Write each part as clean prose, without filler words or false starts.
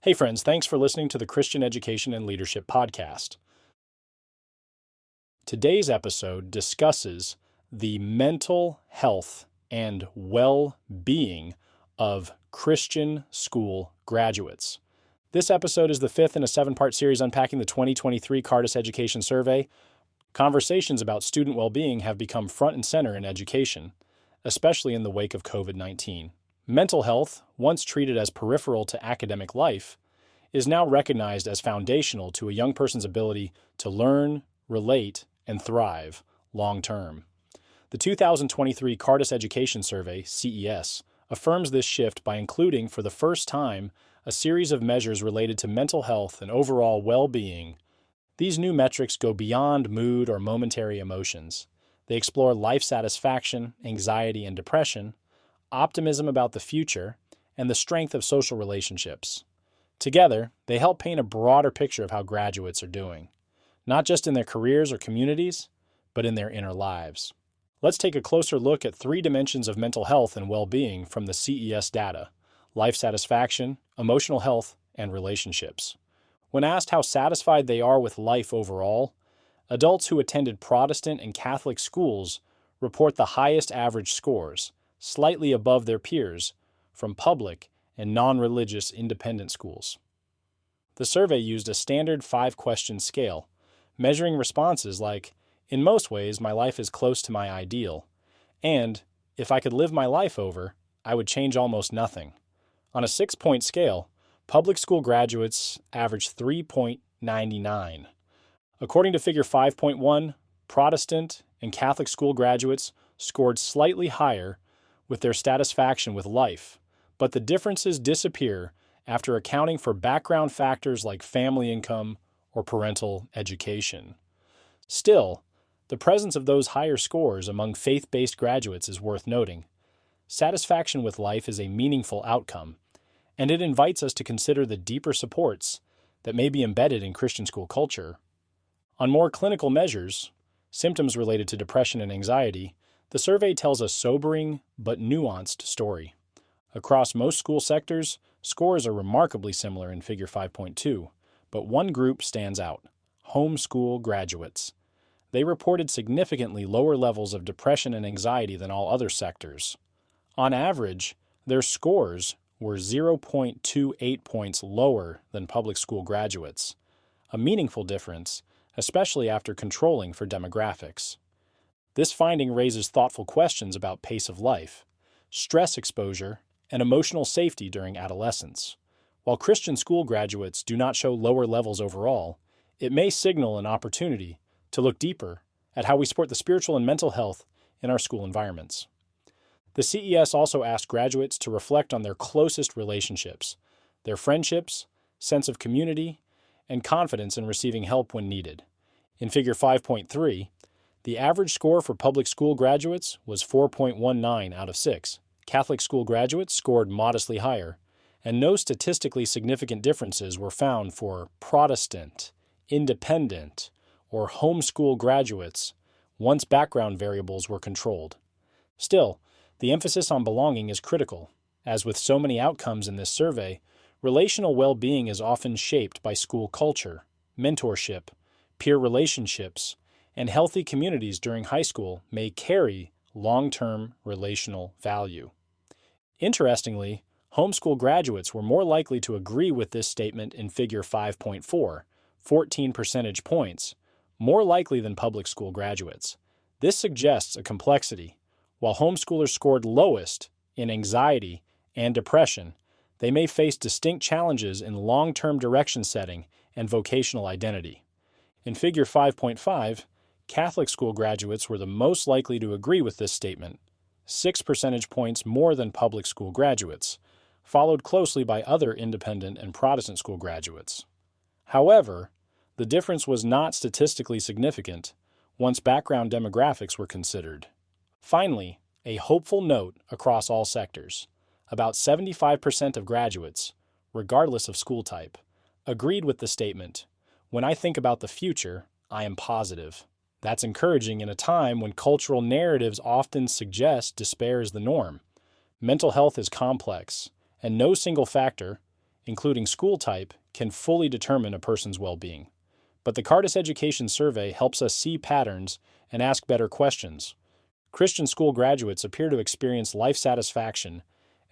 Hey friends, thanks for listening to the Christian Education and Leadership Podcast. Today's episode discusses the mental health and well-being of Christian school graduates. This episode is the fifth in a seven-part series unpacking the 2023 Cardis Education Survey. Conversations about student well-being have become front and center in education, especially in the wake of COVID-19. Mental health, once treated as peripheral to academic life, is now recognized as foundational to a young person's ability to learn, relate, and thrive long-term. The 2023 Cardis Education Survey, CES, affirms this shift by including, for the first time, a series of measures related to mental health and overall well-being. These new metrics go beyond mood or momentary emotions. They explore life satisfaction, anxiety and depression, optimism about the future, and the strength of social relationships. Together, they help paint a broader picture of how graduates are doing, not just in their careers or communities, but in their inner lives. Let's take a closer look at three dimensions of mental health and well-being from the CES data: life satisfaction, emotional health, and relationships. When asked how satisfied they are with life overall, adults who attended Protestant and Catholic schools report the highest average scores, slightly above their peers, from public and non-religious independent schools. The survey used a standard 5-question scale, measuring responses like, "In most ways, my life is close to my ideal," and "If I could live my life over, I would change almost nothing." On a 6-point scale, public school graduates averaged 3.99. According to Figure 5.1, Protestant and Catholic school graduates scored slightly higher with their satisfaction with life, but the differences disappear after accounting for background factors like family income or parental education. Still, the presence of those higher scores among faith-based graduates is worth noting. Satisfaction with life is a meaningful outcome, and it invites us to consider the deeper supports that may be embedded in Christian school culture. On more clinical measures, symptoms related to depression and anxiety, the survey tells a sobering but nuanced story. Across most school sectors, scores are remarkably similar in Figure 5.2, but one group stands out: homeschool graduates. They reported significantly lower levels of depression and anxiety than all other sectors. On average, their scores were 0.28 points lower than public school graduates, a meaningful difference, especially after controlling for demographics. This finding raises thoughtful questions about pace of life, stress exposure, and emotional safety during adolescence. While Christian school graduates do not show lower levels overall, it may signal an opportunity to look deeper at how we support the spiritual and mental health in our school environments. The CES also asked graduates to reflect on their closest relationships, their friendships, sense of community, and confidence in receiving help when needed. In Figure 5.3, the average score for public school graduates was 4.19 out of 6. Catholic school graduates scored modestly higher, and no statistically significant differences were found for Protestant, independent, or homeschool graduates once background variables were controlled. Still, the emphasis on belonging is critical. As with so many outcomes in this survey, relational well-being is often shaped by school culture, mentorship, peer relationships, and healthy communities during high school may carry long-term relational value. Interestingly, homeschool graduates were more likely to agree with this statement in Figure 5.4, 14 percentage points, more likely than public school graduates. This suggests a complexity. While homeschoolers scored lowest in anxiety and depression, they may face distinct challenges in long-term direction setting and vocational identity. In Figure 5.5, Catholic school graduates were the most likely to agree with this statement, 6 percentage points more than public school graduates, followed closely by other independent and Protestant school graduates. However, the difference was not statistically significant once background demographics were considered. Finally, a hopeful note across all sectors: about 75% of graduates, regardless of school type, agreed with the statement, "When I think about the future, I am positive." That's encouraging in a time when cultural narratives often suggest despair is the norm. Mental health is complex, and no single factor, including school type, can fully determine a person's well-being. But the Cardis Education Survey helps us see patterns and ask better questions. Christian school graduates appear to experience life satisfaction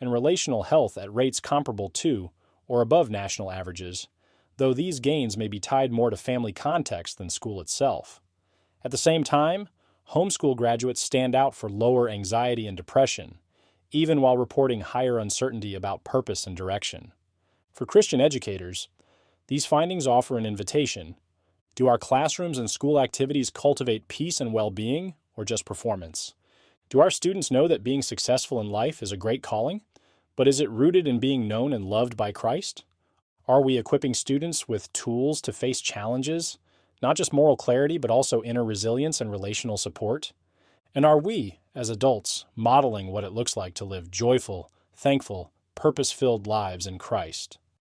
and relational health at rates comparable to or above national averages, though these gains may be tied more to family context than school itself. At the same time, homeschool graduates stand out for lower anxiety and depression, even while reporting higher uncertainty about purpose and direction. For Christian educators, these findings offer an invitation. Do our classrooms and school activities cultivate peace and well-being, or just performance? Do our students know that being successful in life is a great calling, but is it rooted in being known and loved by Christ? Are we equipping students with tools to face challenges, not just moral clarity, but also inner resilience and relational support? And are we, as adults, modeling what it looks like to live joyful, thankful, purpose-filled lives in Christ?